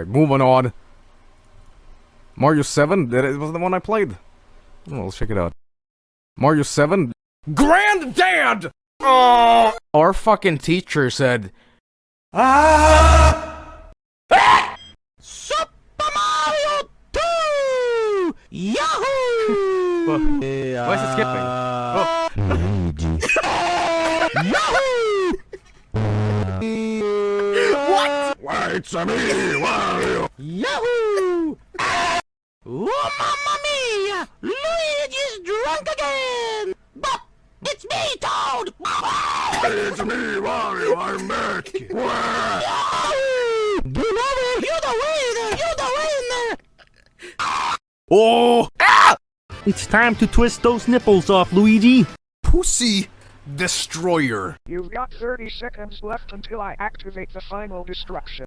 Alright, moving on. Mario 7? That was the one I played. Oh, let's check it out. Mario 7? Granddad! Oh! Our fucking teacher said... Super Mario 2! Yahoo! Why is it skipping? Oh. Yahoo! What? It's me, Wario! Yahoo! Oh, mamma mia! Luigi's drunk again! But it's me, Toad! It's me, Wario, I'm back! Yahoo! Get over! You're the way there! You're the way in there! Oh! Ah! It's time to twist those nipples off, Luigi. Pussy Destroyer. You've got 30 seconds left until I activate the final destruction.